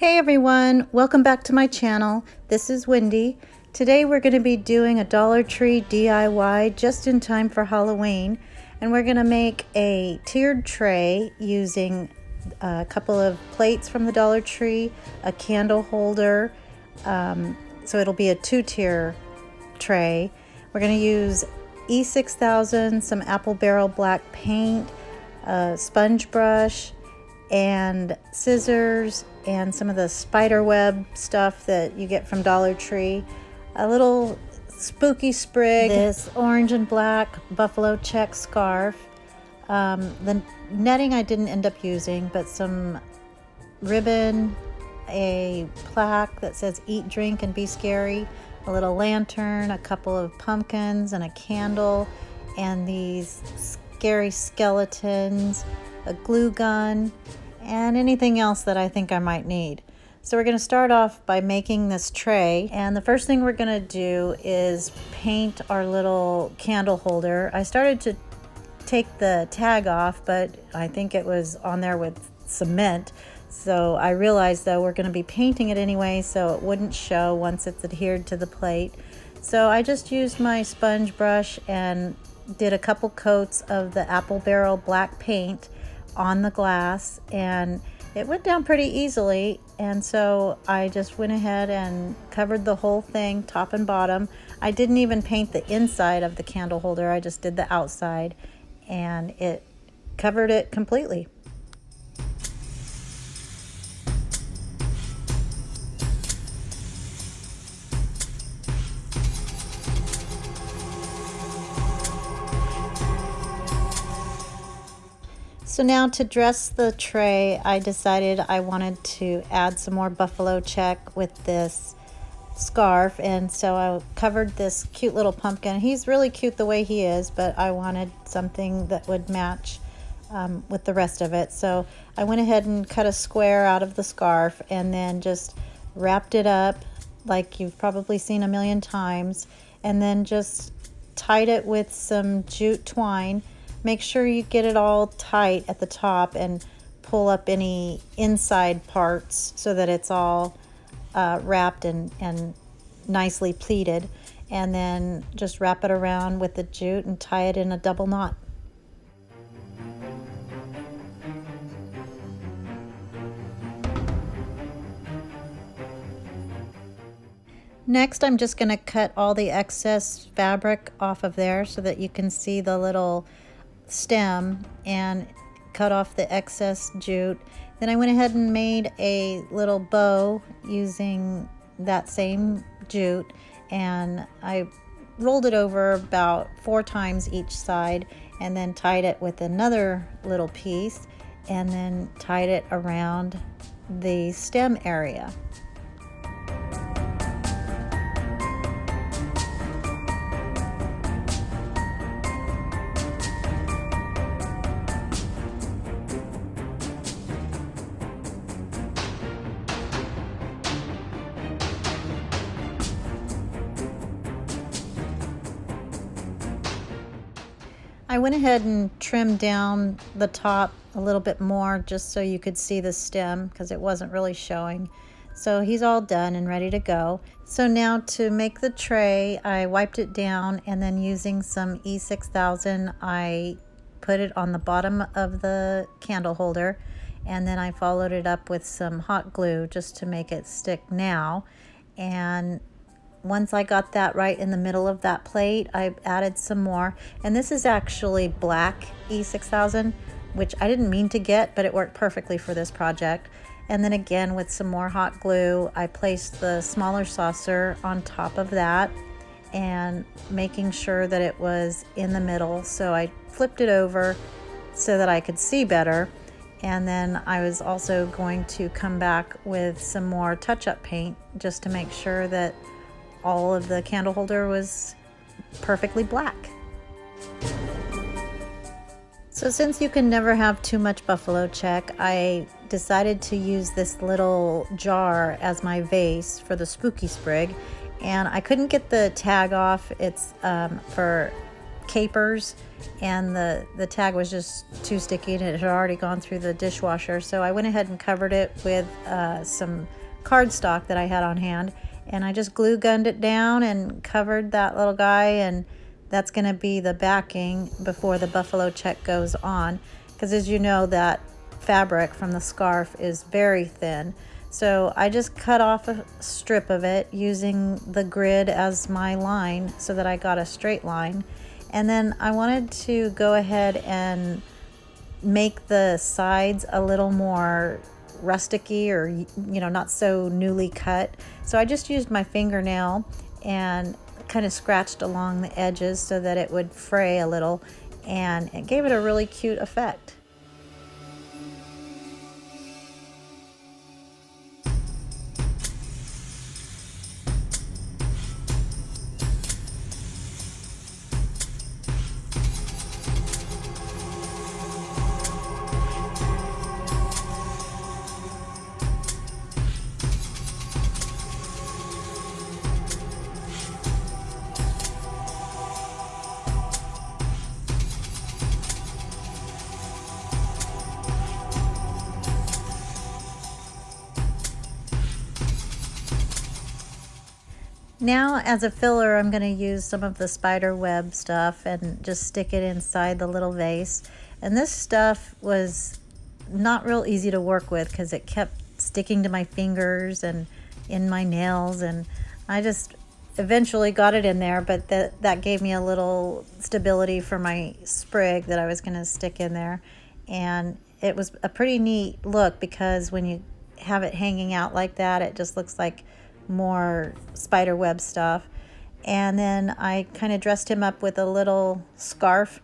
Hey everyone, welcome back to my channel. This is Wendy. Today we're going to be doing a Dollar Tree DIY just in time for Halloween, and we're going to make a tiered tray using a couple of plates from the Dollar Tree, a candle holder, so it'll be a two-tier tray. We're going to use E6000, some apple barrel black paint, a sponge brush, and scissors, and some of the spider web stuff that you get from Dollar Tree, a little spooky sprig, this orange and black buffalo check scarf, the netting I didn't end up using, but some ribbon, a plaque that says eat, drink, and be scary, a little lantern, a couple of pumpkins, and a candle, and these scary skeletons, a glue gun, and anything else that I think I might need. So we're going to start off by making this tray, and the first thing we're going to do is paint our little candle holder. I started to take the tag off, but I think it was on there with cement, so I realized though we're going to be painting it anyway, so it wouldn't show once it's adhered to the plate. So I just used my sponge brush and did a couple coats of the apple barrel black paint on the glass, and it went down pretty easily, and so I just went ahead and covered the whole thing top and bottom. I didn't even paint the inside of the candle holder, I just did the outside, and it covered it completely. So now to dress the tray, I decided I wanted to add some more buffalo check with this scarf, and so I covered this cute little pumpkin. He's really cute the way he is, but I wanted something that would match with the rest of it. So I went ahead and cut a square out of the scarf and then just wrapped it up like you've probably seen a million times, and then just tied it with some jute twine. Make sure you get it all tight at the top and pull up any inside parts so that it's all wrapped and nicely pleated. And then just wrap it around with the jute and tie it in a double knot. Next, I'm just going to cut all the excess fabric off of there so that you can see the little stem, and cut off the excess jute. Then I went ahead and made a little bow using that same jute, and I rolled it over about 4 times each side, and then tied it with another little piece, and then tied it around the stem area. I went ahead and trimmed down the top a little bit more just so you could see the stem because it wasn't really showing. So he's all done and ready to go. So now to make the tray, I wiped it down, and then using some E6000, I put it on the bottom of the candle holder, and then I followed it up with some hot glue just to make it stick now. And once I got that right in the middle of that plate, I added some more. And this is actually black E6000, which I didn't mean to get, but it worked perfectly for this project. And then again, with some more hot glue, I placed the smaller saucer on top of that, and making sure that it was in the middle. So I flipped it over so that I could see better. And then I was also going to come back with some more touch-up paint just to make sure that all of the candle holder was perfectly black. So since you can never have too much buffalo check, I decided to use this little jar as my vase for the spooky sprig, and I couldn't get the tag off. It's for capers, and the tag was just too sticky and it had already gone through the dishwasher. So I went ahead and covered it with some cardstock that I had on hand, and I just glue gunned it down and covered that little guy, and that's going to be the backing before the buffalo check goes on, because as you know, that fabric from the scarf is very thin. So I just cut off a strip of it using the grid as my line so that I got a straight line. And then I wanted to go ahead and make the sides a little more rusticy, or not so newly cut. So I just used my fingernail and kind of scratched along the edges so that it would fray a little, and it gave it a really cute effect. Now as a filler, I'm going to use some of the spider web stuff and just stick it inside the little vase. And this stuff was not real easy to work with because it kept sticking to my fingers and in my nails, and I just eventually got it in there, but that gave me a little stability for my sprig that I was going to stick in there. And it was a pretty neat look because when you have it hanging out like that, it just looks like more spider web stuff. And then I kind of dressed him up with a little scarf,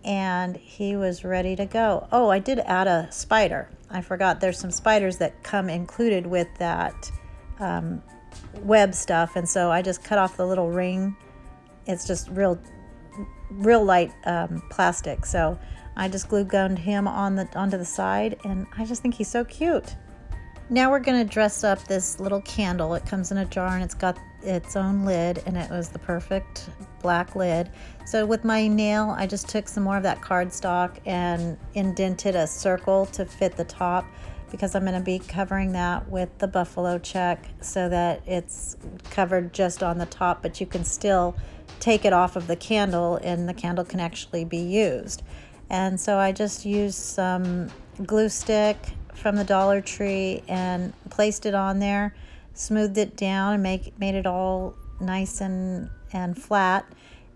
and he was ready to go. Oh, I did add a spider. I forgot, there's some spiders that come included with that web stuff, and so I just cut off the little ring. It's just real light plastic, so I just glue gunned him onto the side, and I just think he's so cute. Now we're going to dress up this little candle. It comes in a jar and it's got its own lid, and it was the perfect black lid. So with my nail, I just took some more of that cardstock and indented a circle to fit the top, because I'm going to be covering that with the buffalo check so that it's covered just on the top, but you can still take it off of the candle and the candle can actually be used. And so I just used some glue stick from the Dollar Tree and placed it on there, smoothed it down and made it all nice and flat,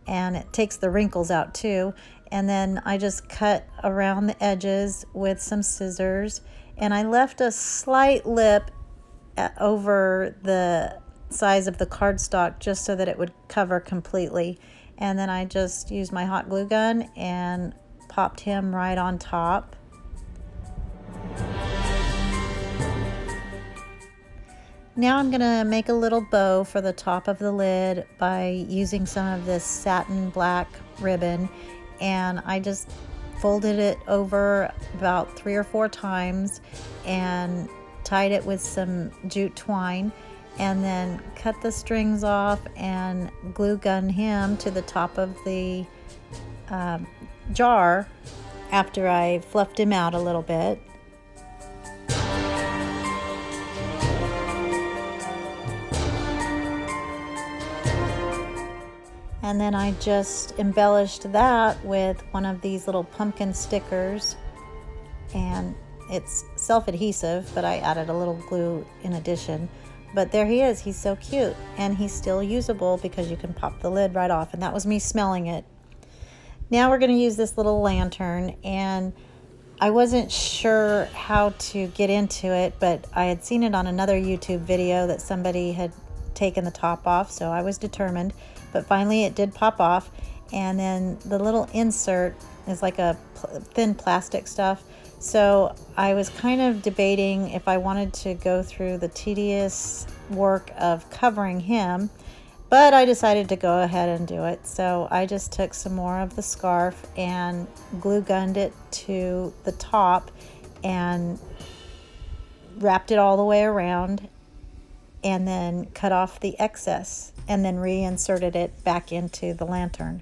and it takes the wrinkles out too. And then I just cut around the edges with some scissors, and I left a slight lip over the size of the cardstock just so that it would cover completely. And then I just used my hot glue gun and popped him right on top. Now I'm going to make a little bow for the top of the lid by using some of this satin black ribbon, and I just folded it over about 3 or 4 times and tied it with some jute twine, and then cut the strings off and glue gun him to the top of the jar after I fluffed him out a little bit. And then I just embellished that with one of these little pumpkin stickers, and it's self-adhesive, but I added a little glue in addition. But there he is. He's so cute, and he's still usable because you can pop the lid right off, and that was me smelling it. Now we're going to use this little lantern, and I wasn't sure how to get into it, but I had seen it on another YouTube video that somebody had taken the top off, so I was determined. But finally it did pop off, and then the little insert is like a thin plastic stuff. So I was kind of debating if I wanted to go through the tedious work of covering him, but I decided to go ahead and do it. So I just took some more of the scarf and glue gunned it to the top and wrapped it all the way around, and then cut off the excess and then reinserted it back into the lantern.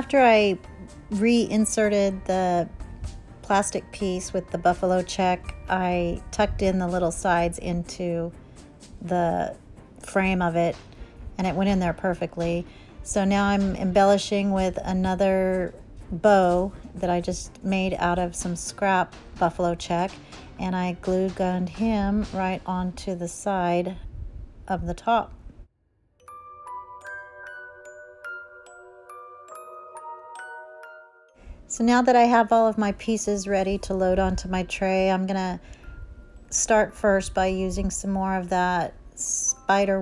after I reinserted the plastic piece with the buffalo check, I tucked in the little sides into the frame of it, and it went in there perfectly. So now I'm embellishing with another bow that I just made out of some scrap buffalo check, and I glue gunned him right onto the side of the top. So now that I have all of my pieces ready to load onto my tray, I'm gonna start first by using some more of that spider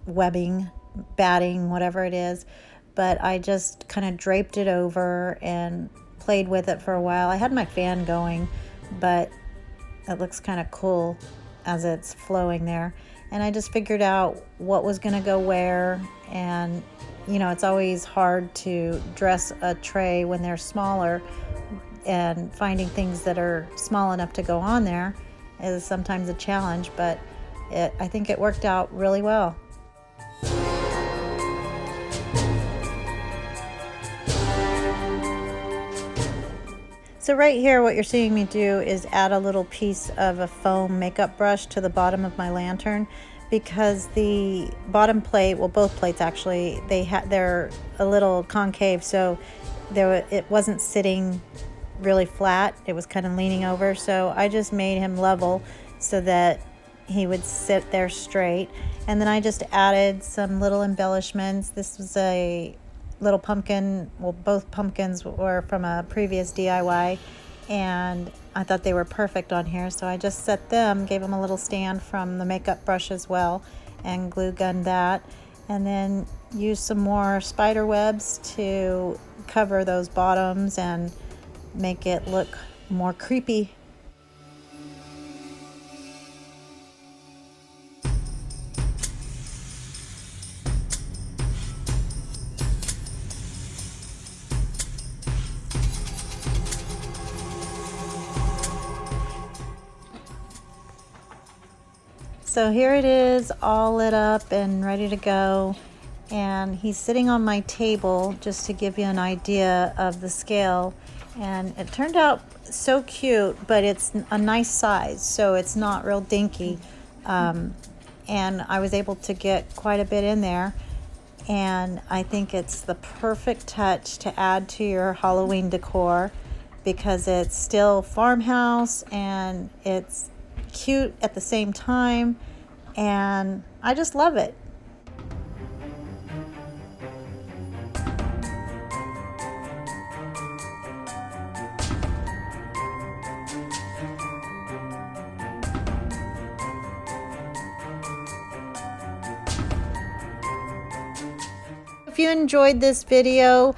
webbing, batting, whatever it is. But I just kind of draped it over and played with it for a while. I had my fan going, but it looks kind of cool as it's flowing there. And I just figured out what was gonna go where, and you know, it's always hard to dress a tray when they're smaller, and finding things that are small enough to go on there is sometimes a challenge, but I think it worked out really well. So right here, what you're seeing me do is add a little piece of a foam makeup brush to the bottom of my lantern, because the bottom plate, well, both plates actually, they're a little concave, so it wasn't sitting really flat. It was kind of leaning over, so I just made him level so that he would sit there straight. And then I just added some little embellishments. This was a little pumpkin. Well, both pumpkins were from a previous DIY, and I thought they were perfect on here, so I just set them, gave them a little stand from the makeup brush as well, and glue gunned that, and then used some more spider webs to cover those bottoms and make it look more creepy. So here it is, all lit up and ready to go, and he's sitting on my table just to give you an idea of the scale. And it turned out so cute, but it's a nice size, so it's not real dinky. And I was able to get quite a bit in there, and I think it's the perfect touch to add to your Halloween decor, because it's still farmhouse and it's cute at the same time, and I just love it. If you enjoyed this video,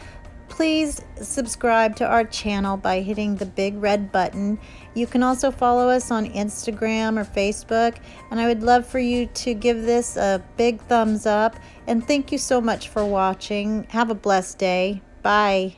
please subscribe to our channel by hitting the big red button. You can also follow us on Instagram or Facebook, and I would love for you to give this a big thumbs up. And thank you so much for watching. Have a blessed day. Bye.